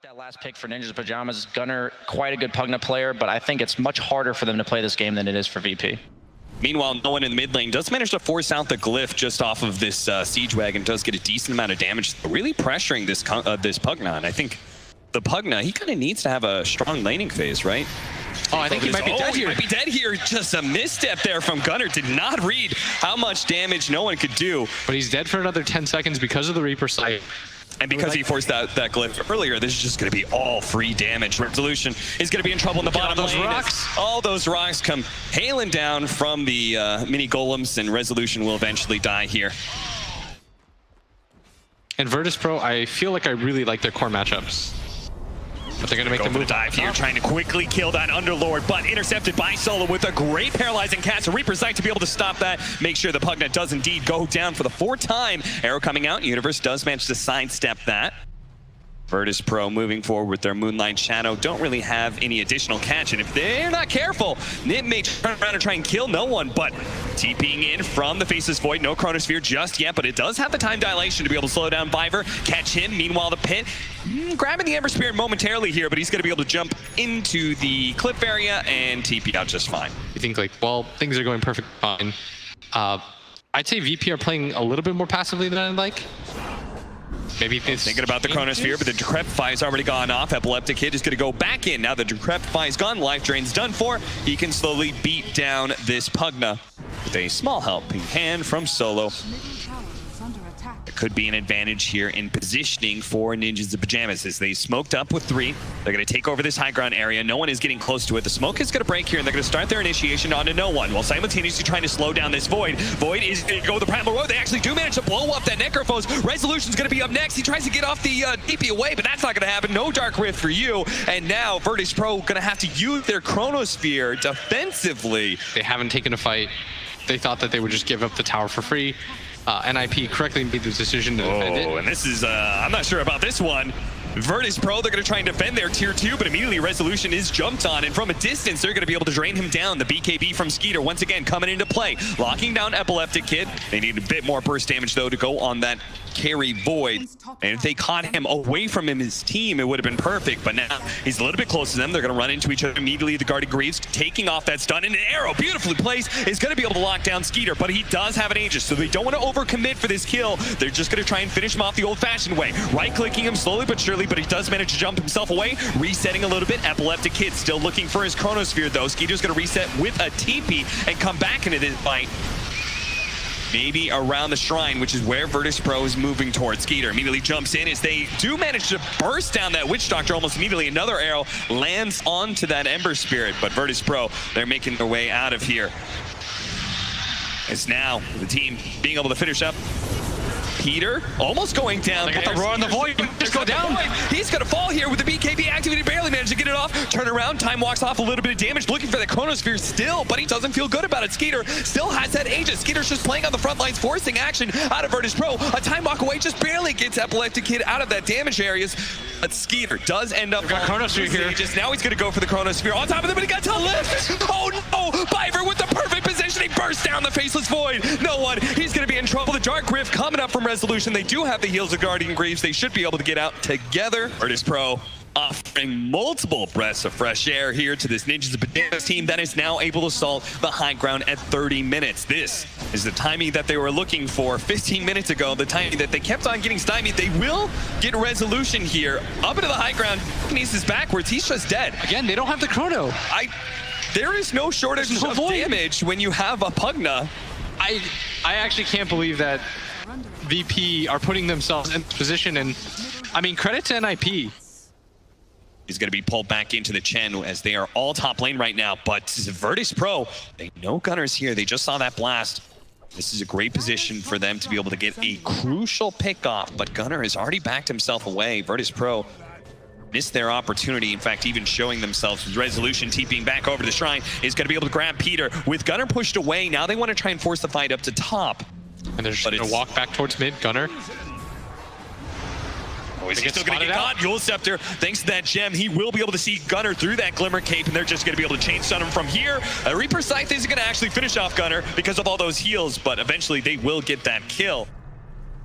That last pick for Ninjas Pajamas, Gunnar, quite a good Pugna player, but I think it's much harder for them to play this game than it is for VP. Meanwhile, no one in the mid lane does manage to force out the glyph just off of this siege wagon, does get a decent amount of damage, really pressuring this this Pugna. And I think the Pugna, he kind of needs to have a strong laning phase, right? Oh, I think he might be dead here. He might be dead here. Just a misstep there from Gunnar. Did not read how much damage no one could do. But he's dead for another 10 seconds because of the Reaper sight. And because he forced that glyph earlier, this is just going to be all free damage. Resolution is going to be in trouble in the bottom lane. All those rocks come hailing down from the mini golems, and Resolution will eventually die here. And Virtus Pro, I feel like I really like their core matchups. But they're going to make the move. Dive here, trying to quickly kill that Underlord, but intercepted by Solo with a great paralyzing cast. A Reaper's Sight to be able to stop that. Make sure the Pugna does indeed go down for the 4th time. Arrow coming out. Universe does manage to sidestep that. Virtus Pro moving forward with their Moonlight Shadow. Don't really have any additional catch, and if they're not careful, Nip may turn around and try and kill no one, but TPing in from the Faceless Void. No Chronosphere just yet, but it does have the time dilation to be able to slow down Viver, catch him. Meanwhile, the Pit grabbing the Ember Spirit momentarily here, but he's going to be able to jump into the cliff area and TP out just fine. You think, like, well, things are going perfectly fine. I'd say VP are playing a little bit more passively than I'd like. Maybe thinking about the Chronosphere, but the Decrepify's already gone off. Epileptic Kid is going to go back in. Now the Decrepify's gone, life drain's done for. He can slowly beat down this Pugna with a small helping hand from Solo. It could be an advantage here in positioning for Ninjas of Pajamas as they smoked up with 3. They're going to take over this high ground area. No one is getting close to it. The smoke is going to break here, and they're going to start their initiation onto no one while simultaneously trying to slow down this Void. Void is going to go the Primal Road. They actually do manage to blow up that Necrophos. Resolution's going to be up next. He tries to get off the DP away, but that's not going to happen. No Dark Rift for you. And now Virtus Pro going to have to use their Chronosphere defensively. They haven't taken a fight. They thought that they would just give up the tower for free. NIP correctly made the decision to defend it. Oh, and this is, I'm not sure about this one. Virtus Pro, they're going to try and defend their tier 2, but immediately Resolution is jumped on, and from a distance, they're going to be able to drain him down. The BKB from Skeeter once again coming into play, locking down Epileptic Kid. They need a bit more burst damage, though, to go on that carry Void. And if they caught him away from his team, it would have been perfect, but now he's a little bit close to them. They're going to run into each other immediately. The Guardian Greaves taking off that stun, and an arrow, beautifully placed, is going to be able to lock down Skeeter, but he does have an Aegis, so they don't want to overcommit for this kill. They're just going to try and finish him off the old-fashioned way. Right-clicking him slowly but surely, but he does manage to jump himself away, resetting a little bit. Epileptic Kid still looking for his Chronosphere, though. Skeeter's going to reset with a TP and come back into this fight. Maybe around the shrine, which is where Virtus Pro is moving towards. Skeeter immediately jumps in as they do manage to burst down that Witch Doctor almost immediately. Another arrow lands onto that Ember Spirit, but Virtus Pro, they're making their way out of here. It's now the team being able to finish up. Peter almost going down. Got the roar on the Void. Just go down. He's going to fall here with the BKB activated. Barely managed to get it off. Turn around. Time walks off. A little bit of damage. Looking for the Chronosphere still, but he doesn't feel good about it. Skeeter still has that Aegis. Skeeter's just playing on the front lines, forcing action out of Virtus Pro. A time walk away just barely gets Epileptic Kid out of that damage areas. But Skeeter does end up on Chronosphere here. Aegis. Now he's going to go for the Chronosphere. On top of them, but he got to the lift. Oh no! Viver with the perfect positioning. Burst down the Faceless Void. No one. He's going to be in trouble. The Dark Rift coming up from Resolution. They do have the heals of Guardian Greaves. They should be able to get out together. Virtus Pro offering multiple breaths of fresh air here to this Ninjas of Pajamas team that is now able to assault the high ground at 30 minutes. This is the timing that they were looking for 15 minutes ago, the timing that they kept on getting stymied. They will get Resolution here up into the high ground. Kinesis backwards. He's just dead. Again, they don't have the Chrono. There is no shortage of damage when you have a Pugna. I actually can't believe that VP are putting themselves in position, and I mean, credit to NIP. He's going to be pulled back into the Chen as they are all top lane right now, but Virtus Pro, they know Gunner's here. They just saw that blast. This is a great position for them to be able to get a crucial pick off, but Gunner has already backed himself away. Virtus Pro missed their opportunity. In fact, even showing themselves with Resolution TPing back over to the shrine is going to be able to grab Peter. With Gunner pushed away, now they want to try and force the fight up to top. And they're just going to walk back towards mid. Gunner. Oh, is he still going to get caught? Yule Scepter, thanks to that gem, he will be able to see Gunner through that Glimmer Cape, and they're just going to be able to chain stun him from here. Reaper Scythe isn't going to actually finish off Gunner because of all those heals, but eventually they will get that kill.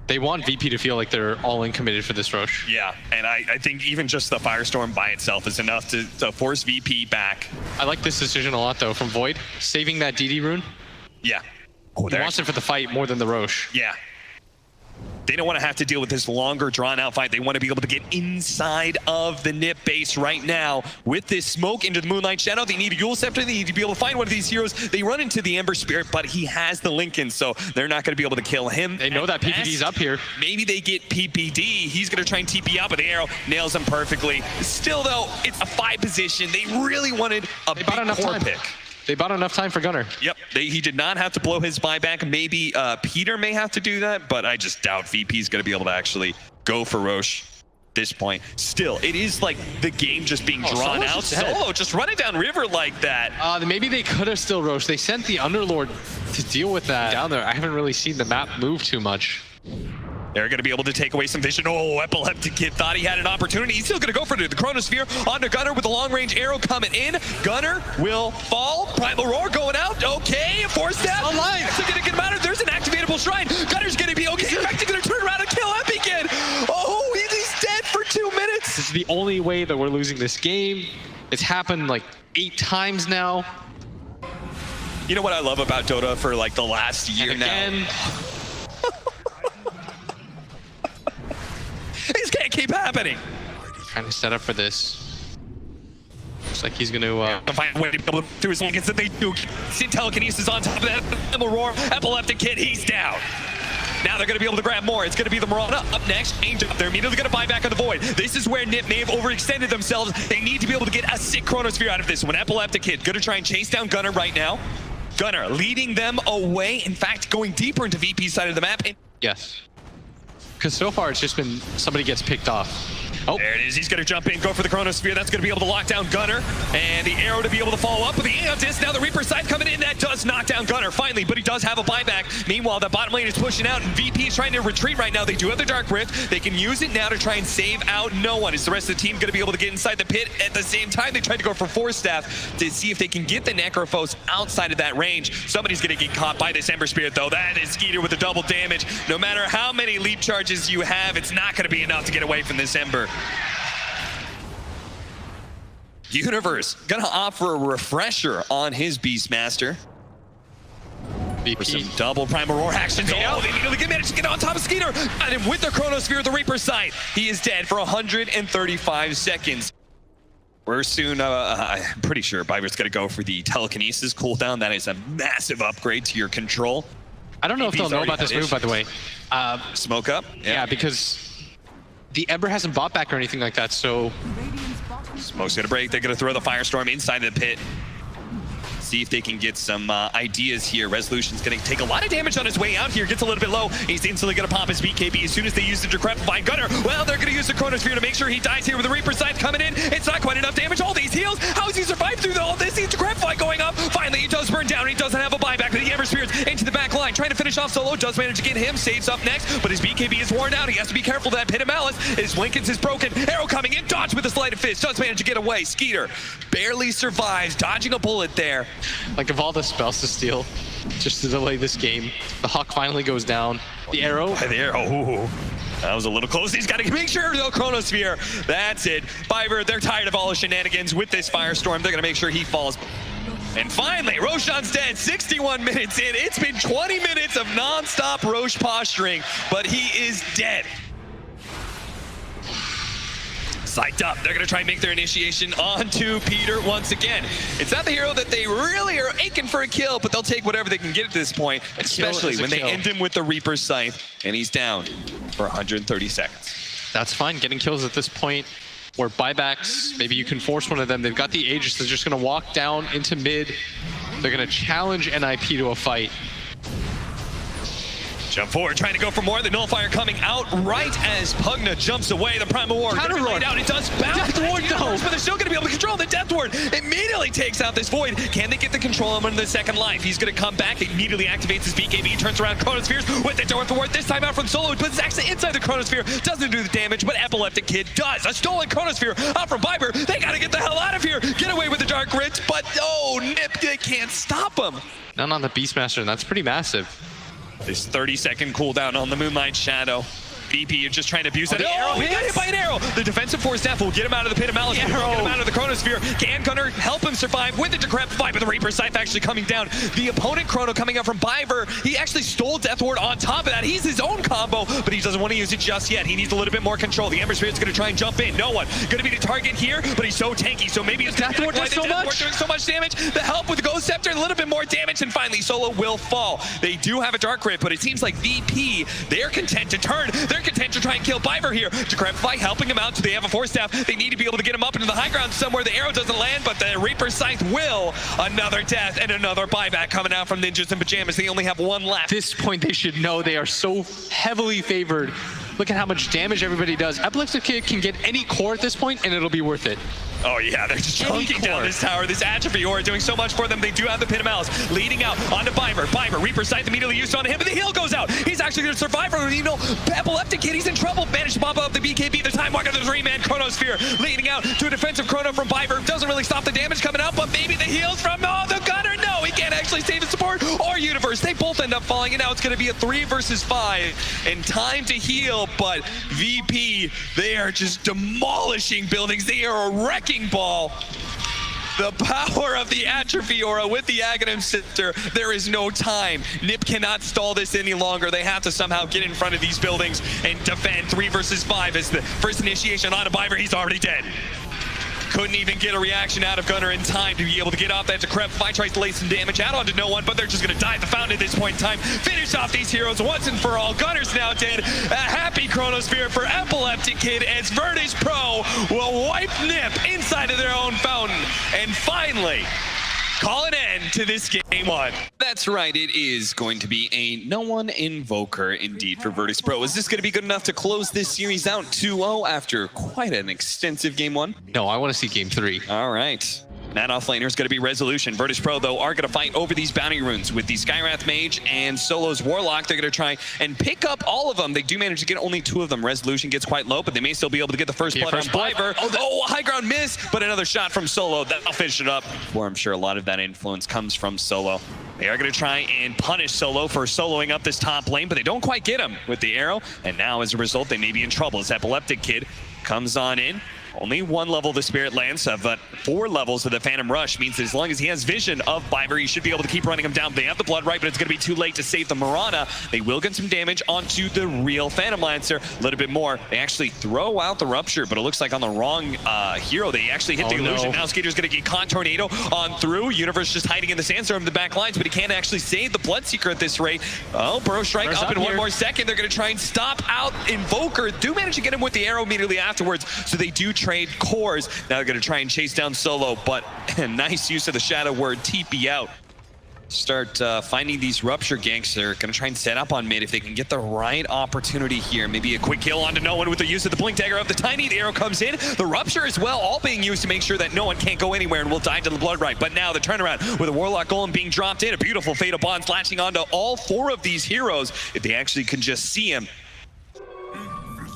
They want VP to feel like they're all in committed for this Roche. Yeah, and I think even just the Firestorm by itself is enough to force VP back. I like this decision a lot though from Void, saving that DD rune. Yeah. Oh, He wants it for the fight more than the Roche. Yeah. They don't want to have to deal with this longer, drawn-out fight. They want to be able to get inside of the Nip base right now. With this smoke into the Moonlight Shadow, they need a Yule Scepter. They need to be able to find one of these heroes. They run into the Ember Spirit, but he has the Lincoln, so they're not going to be able to kill him. They know that PPD's up here. Maybe they get PPD. He's going to try and TP out, but the arrow nails him perfectly. Still, though, it's a 5 position. They really wanted a big core pick. They bought enough time for Gunnar. Yep, he did not have to blow his buyback. Maybe Peter may have to do that, but I just doubt VP's going to be able to actually go for Roche this point. Still, it is like the game just being drawn out. Solo just running down river like that. Maybe they could have still Roche. They sent the Underlord to deal with that down there. I haven't really seen the map move too much. They're going to be able to take away some vision. Oh, Epileptic Kid thought he had an opportunity. He's still going to go for it. The Chronosphere onto Gunnar with a long-range arrow coming in. Gunnar will fall. Primal Roar going out. Okay, Force Staff. Online. They're going to get him out of there. There's an activatable Shrine. Gunner's going to be okay. In fact, he's going to turn around and kill Epi Kid. Oh, he's dead for 2 minutes. This is the only way that we're losing this game. It's happened like 8 times now. You know what I love about Dota for like the last year again, now? This can't keep happening. Trying to set up for this. Looks like he's going to find a way to be able to do his Lincolns that they do. Sin Telekinesis on top of that. Roar, Epileptic Kid, he's down. Now they're going to be able to grab more. It's going to be the Marauder up next. They're immediately going to buy back on the Void. This is where Nip may have overextended themselves. They need to be able to get a sick Chronosphere out of this one. Epileptic Kid going to try and chase down Gunnar right now. Gunnar leading them away. In fact, going deeper into VP's side of the map. Yes. Because so far it's just been somebody gets picked off. Oh, there it is. He's going to jump in, go for the Chronosphere. That's going to be able to lock down Gunnar. And the arrow to be able to follow up with the Aeon Disc. Now the Reaper Scythe coming in. That does knock down Gunnar finally, but he does have a buyback. Meanwhile, the bottom lane is pushing out, and VP is trying to retreat right now. They do have the Dark Rift. They can use it now to try and save out no one. Is the rest of the team going to be able to get inside the pit? At the same time, they tried to go for Force Staff to see if they can get the Necrophos outside of that range. Somebody's going to get caught by this Ember Spirit, though. That is Skeeter with the double damage. No matter how many leap charges you have, it's not going to be enough to get away from this Ember. Universe gonna offer a refresher on his Beastmaster. VP. Some double Primal Roar actions. Oh, they immediately managed to get on top of Skeeter. And with the Chronosphere, the Reaper Sight, he is dead for 135 seconds. We're soon, I'm pretty sure Viper's gonna go for the Telekinesis cooldown. That is a massive upgrade to your control. I don't know if they'll know about this move, by the way. Smoke up? Yeah, because the Ember hasn't bought back or anything like that, so... Smoke's gonna break. They're gonna throw the Firestorm inside the pit. See if they can get some ideas here. Resolution's gonna take a lot of damage on his way out here. Gets a little bit low. He's instantly gonna pop his BKB as soon as they use the Decrepify Gunner. Well, they're gonna use the Chronosphere to make sure he dies here with the Reaper Scythe coming in. It's not quite enough damage. All these heals. How has he survived through all this? He's Decrepify going up. Finally, he does burn down. He doesn't have a buyback. But the Ember Spirits into the back line. Trying to finish off Solo. Does manage to get him. Saves up next. But his BKB is worn out. He has to be careful of that Pit of Malice. His Lincoln's is broken. Arrow coming in. Dodge with a Sleight of Fist. Does manage to get away. Skeeter barely survives. Dodging a bullet there. Like, of all the spells to steal, just to delay this game, the Hawk finally goes down. The arrow. The arrow. Ooh. That was a little close. He's got to make sure the Chronosphere. That's it. Fiverr, they're tired of all the shenanigans with this Firestorm. They're going to make sure he falls. And finally, Roshan's dead. 61 minutes in. It's been 20 minutes of non-stop Roche posturing, but he is dead. Psyched up. They're going to try and make their initiation onto Peter once again. It's not the hero that they really are aching for a kill, but they'll take whatever they can get at this point, especially when they end him with the Reaper Scythe, and he's down for 130 seconds. That's fine. Getting kills at this point, or buybacks, maybe you can force one of them. They've got the Aegis. They're just going to walk down into mid. They're going to challenge NIP to a fight. Jump forward, trying to go for more. The Nullifier coming out right as Pugna jumps away. The Primal War counter run out. It does bounce. Death Ward, though. But they're still going to be able to control the Death Ward. Immediately takes out this Void. Can they get the control on him in the second life? He's going to come back. Immediately activates his BKB. Turns around Chronospheres with the Darth Ward. This time out from Solo. But it's actually inside the Chronosphere. Doesn't do the damage, but Epileptic Kid does. A stolen Chronosphere out from Viper. They got to get the hell out of here. Get away with the Dark Rift. But oh, Nip, they can't stop him. None on the Beastmaster, and that's pretty massive. This 30-second cooldown on the Moonlight Shadow. VP are just trying to abuse that. Oh, He got hit by an arrow. The defensive force staff will get him out of the pit of malice. Get him out of the chronosphere. Can Gunnar help him survive with the decrepit fight, but the Reaper Scythe actually coming down. The opponent Chrono coming up from Biver. He actually stole Death Ward on top of that. He's his own combo, but he doesn't want to use it just yet. He needs a little bit more control. The Ember Spirit's going to try and jump in. No one going to be the target here, but he's so tanky. So maybe it's Death Ward does so much. doing so much damage. The help with the Ghost Scepter, a little bit more damage, and finally Solo will fall. They do have a Dark Crit, but it seems like VP, they're content to turn. They're content to try and kill Biver here. Decrepify helping him out. So they have a Force Staff. They need to be able to get him up into the high ground somewhere. The arrow doesn't land, but the Reaper Scythe will. Another death and another buyback coming out from Ninjas in Pajamas. They only have one left. At this point, they should know they are so heavily favored. Look at how much damage everybody does. Epileptic Kid can get any core at this point, and it'll be worth it. Oh yeah, they're just chunking down this tower. This Atrophy Aura doing so much for them. They do have the Pit of Malice leading out onto Biver. Biver, Reaper Scythe immediately used on him, but the heal goes out. He's actually going to survive from it. You know, Epileptic Kid, he's in trouble. Managed to pop up the BKB, the Time Walker, the 3-man Chronosphere, leading out to a defensive Chrono from Biver. Doesn't really stop the damage coming out, but maybe the heals from the Gunner. No, he can't actually save his support or Universe. They both end up falling, and now it's going to be a 3 versus 5 and time to heal, but VP, they are just demolishing buildings. They are a wrecking ball. The power of the Atrophy Aura with the Aghanim Scepter. There is no time. Nip cannot stall this any longer. They have to somehow get in front of these buildings and defend. 3 versus 5 as the first initiation on a Biver. He's already dead. Couldn't even get a reaction out of Gunnar in time to be able to get off that Decrepify. Tries to lay some damage out onto no one, but they're just going to dive the fountain at this point in time. Finish off these heroes once and for all. Gunner's now dead. A happy Chronosphere for Epileptic Kid as Virtus Pro will wipe Nip inside of their own fountain. And finally, call an end to this game 1. That's right, it is going to be a no-one invoker indeed for Virtus Pro. Is this going to be good enough to close this series out 2-0 after quite an extensive game 1? No, I want to see game 3. All right. That offlaner is going to be Resolution. Virtus Pro, though, are going to fight over these bounty runes with the Skywrath Mage and Solo's Warlock. They're going to try and pick up all of them. They do manage to get only 2 of them. Resolution gets quite low, but they may still be able to get the first blood on Biver. Oh, high ground miss, but another shot from Solo. That'll finish it up. Where I'm sure a lot of that influence comes from Solo. They are going to try and punish Solo for soloing up this top lane, but they don't quite get him with the arrow. And now, as a result, they may be in trouble. As Epileptic Kid comes on in. Only 1 level of the Spirit Lance, but 4 levels of the Phantom Rush means that as long as he has vision of Biver, he should be able to keep running him down. They have the Blood Right, but it's going to be too late to save the Mirana. They will get some damage onto the real Phantom Lancer. A little bit more. They actually throw out the Rupture, but it looks like on the wrong hero. They actually hit the Illusion. Now Skater's going to get caught Tornado on through. Universe just hiding in the Sandstorm in the back lines, but he can't actually save the Bloodseeker at this rate. Oh, Burrow Strike up in 1 more second. They're going to try and stop out Invoker. Do manage to get him with the arrow immediately afterwards, so they do trade cores. Now they're going to try and chase down Solo, but nice use of the Shadow Word, TP out. Start finding these Rupture ganks. They're going to try and set up on mid if they can get the right opportunity here. Maybe a quick kill onto no one with the use of the Blink Dagger of the Tiny. The arrow comes in. The Rupture as well, all being used to make sure that no one can't go anywhere and will die to the Blood Right. But now the turnaround with a Warlock Golem being dropped in. A beautiful Fatal Bond latching onto all 4 of these heroes. If they actually can just see him.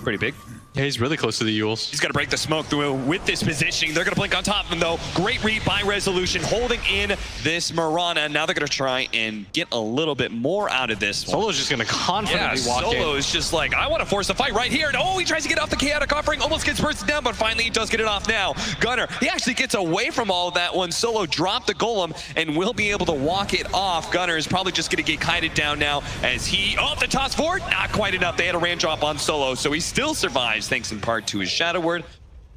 Pretty big. Yeah, he's really close to the Yules. He's going to break the smoke through with this positioning. They're going to blink on top of him, though. Great read by Resolution, holding in this Mirana. Now they're going to try and get a little bit more out of this one. Solo's just going to confidently walk in. Solo is just like, I want to force a fight right here. And oh, he tries to get off the Chaotic Offering, almost gets bursted down, but finally he does get it off now. Gunnar, he actually gets away from all of that one. Solo dropped the Golem and will be able to walk it off. Gunnar is probably just going to get kited down now as he, the toss forward, not quite enough. They had a range drop on Solo, so he still survives thanks in part to his Shadow Word.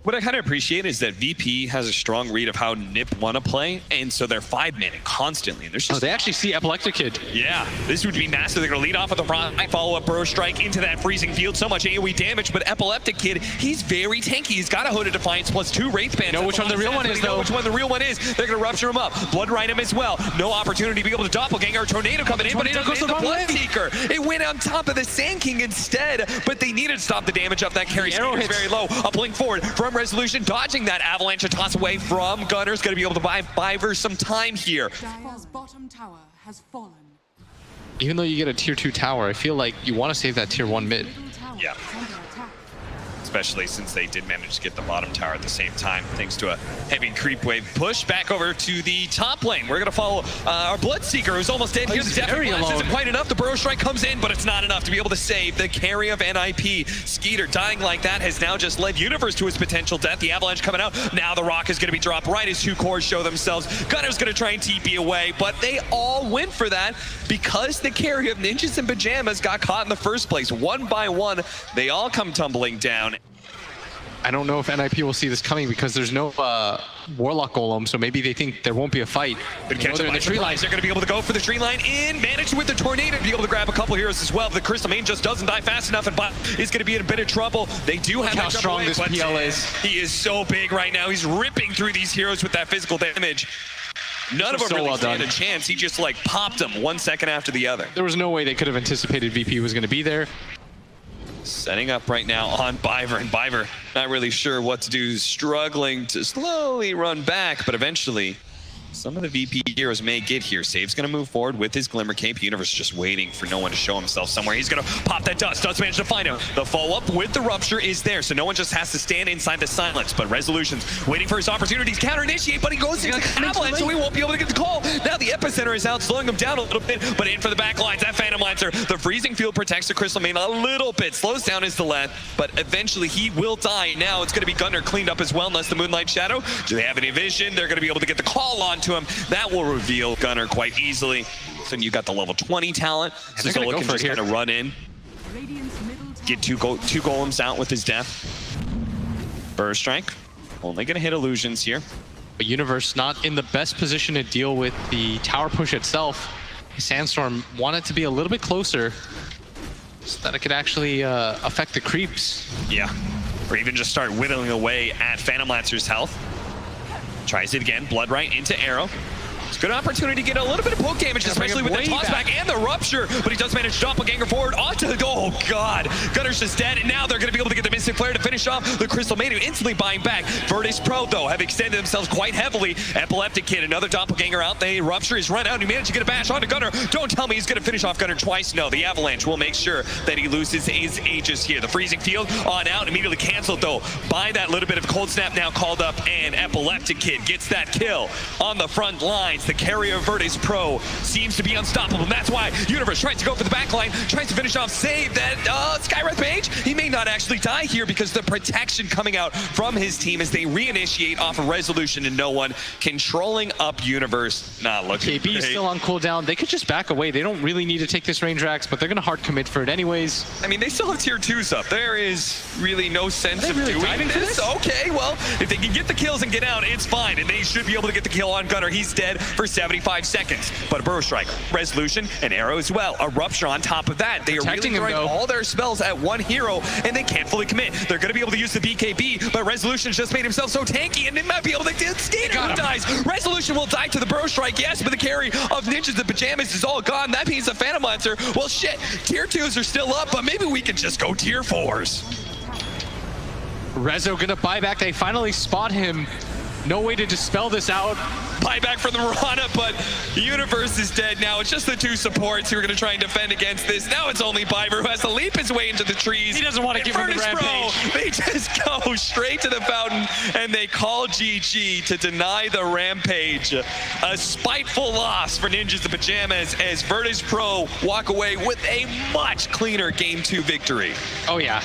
What I kind of appreciate is that VP has a strong read of how Nip want to play, and so they're 5-manning constantly. And there's just they actually see Epileptic Kid. Yeah, this would be massive. They're going to lead off with a follow-up Burrow Strike into that freezing field. So much AoE damage, but Epileptic Kid, he's very tanky. He's got a Hood of Defiance plus 2 Wraith Bands. Know which one the real one is, though. Which one the real one is. They're going to Rupture him up. Blood Right him as well. No opportunity to be able to Doppelganger. Tornado coming in, but it goes to the Bloodseeker. It went on top of the Sand King instead, but they needed to stop the damage up that carry. Arrow hits very low. A blink forward from Resolution, dodging that avalanche, a toss away from Gunner's going to be able to buy Biver some time here. Dire's bottom tower has fallen. Even though you get a tier 2 tower, I feel like you want to save that tier 1 mid. Yeah. especially since they did manage to get the bottom tower at the same time, thanks to a heavy creep wave push back over to the top lane. We're going to follow our Bloodseeker, who's almost dead here. The Death Flash isn't quite enough. The Burrow Strike comes in, but it's not enough to be able to save the carry of NIP. Skeeter dying like that has now just led Universe to his potential death. The Avalanche coming out. Now the Rock is going to be dropped right as 2 cores show themselves. Gunner's going to try and TP away, but they all went for that because the carry of Ninjas in Pajamas got caught in the first place. One by one, they all come tumbling down. I don't know if NIP will see this coming because there's no Warlock Golem, so maybe they think there won't be a fight. But catch them in the tree line. They're going to be able to go for the tree line in. Managed with the Tornado to be able to grab a couple heroes as well. The Crystal Main just doesn't die fast enough, and Bot is going to be in a bit of trouble. They do have how strong this PL is. He is so big right now. He's ripping through these heroes with that physical damage. None of them really stand a chance. He just like popped them 1 second after the other. There was no way they could have anticipated VP was going to be there. Setting up right now on Biver, and Biver not really sure what to do, struggling to slowly run back, but eventually some of the VP heroes may get here. Save's going to move forward with his Glimmer Cape. Universe just waiting for no one to show himself somewhere. He's going to pop that dust. Does manage to find him. The follow-up with the Rupture is there, so no one just has to stand inside the silence. But Resolution's waiting for his opportunities. Counter-initiate, but he goes into the Avalanche, so he won't be able to get the call. Now the Epicenter is out, slowing him down a little bit, but in for the back lines. That Phantom Lancer, the freezing field protects the Crystal Main a little bit, slows down his Deleth, but eventually he will die. Now it's going to be Gunner cleaned up as well, unless the Moonlight Shadow. Do they have any vision? They're going to be able to get the call onto him. That will reveal Gunner quite easily. So you got the level 20 talent. So Zola can just kind of run in, get two golems out with his death. Burst Strike, only going to hit illusions here. But Universe not in the best position to deal with the tower push itself. Sandstorm wanted to be a little bit closer so that it could actually affect the creeps. Yeah, or even just start whittling away at Phantom Lancer's health. Tries it again, Blood right into Arrow. It's a good opportunity to get a little bit of poke damage, especially with the tossback and the Rupture, but he does manage to doppelganger forward onto the goal. Oh god, Gunner's just dead, and now they're going to be able to get the Mystic Flare to finish off the Crystal Maiden, instantly buying back. Virtus Pro, though, have extended themselves quite heavily. Epileptic Kid, another doppelganger out. The Rupture is run out, and he managed to get a bash onto Gunner. Don't tell me he's going to finish off Gunner twice. No, the Avalanche will make sure that he loses his Aegis here. The Freezing Field on out, immediately canceled, though, by that little bit of Cold Snap now called up, and Epileptic Kid gets that kill on the front lines. The carrier Virtus Pro seems to be unstoppable, and that's why Universe tries to go for the backline, tries to finish off Save. That Skywrath Mage, he may not actually die here because the protection coming out from his team as they reinitiate off of Resolution and no one, controlling up Universe. Not looking KB is still on cooldown. They could just back away. They don't really need to take this range Rax, but they're going to hard commit for it anyways. I mean, they still have tier 2s up. There is really no sense of doing this. Okay, well, if they can get the kills and get out, it's fine, and they should be able to get the kill on Gunner. He's dead for 75 seconds, but a Burrow Strike, Resolution, and Arrow as well. A Rupture on top of that. They are really throwing all their spells at one hero, and they can't fully commit. They're going to be able to use the BKB, but Resolution's just made himself so tanky, and they might be able to get Skater who dies. Resolution will die to the Burrow Strike, yes, but the carry of Ninjas in Pajamas is all gone. That means the Phantom Lancer, well, shit, tier 2s are still up, but maybe we can just go tier 4s. Rezo gonna buy back. They finally spot him. No way to dispel this out. Buyback from the Mirana, but Universe is dead now. It's just the 2 supports who are going to try and defend against this. Now it's only Biver who has to leap his way into the trees. He doesn't want to give him the rampage. They just go straight to the fountain, and they call GG to deny the rampage. A spiteful loss for Ninjas in Pajamas as Virtus Pro walk away with a much cleaner Game 2 victory. Oh yeah.